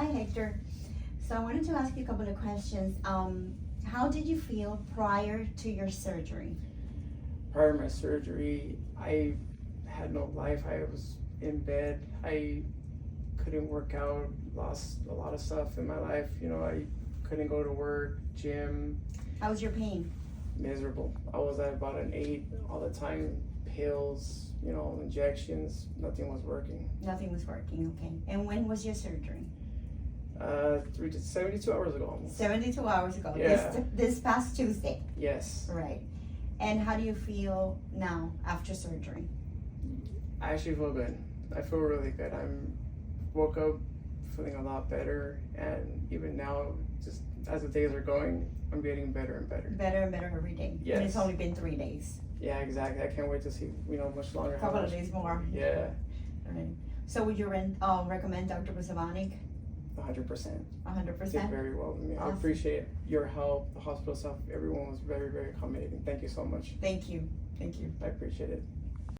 Hi, Hector. So I wanted to ask you a couple of questions. How did you feel prior to your surgery? Prior to my surgery, I had no life. I was in bed. I couldn't work out, lost a lot of stuff in my life. You know, I couldn't go to work, gym, How was your pain? miserable. I was at about an 8 all the time, pills, you know, injections, nothing was working. Nothing was working, okay. And when was your surgery? 72 hours ago almost. 72 hours ago. Yeah. This past Tuesday. Yes. Right. And how do you feel now after surgery? I actually feel good. I feel really good. Woke up feeling a lot better, and even now, just as the days are going, I'm getting better and better. Better and better every day. Yes. And it's only been 3 days. Yeah, exactly. I can't wait to see, you know, much longer. A couple of days more. Yeah, Right. So would you recommend Dr. Buzovanic? 100%. 100%? Did very well with me. I Awesome. appreciate your help, the hospital staff. Everyone was very, very accommodating. Thank you so much. Thank you. Thank you. I appreciate it.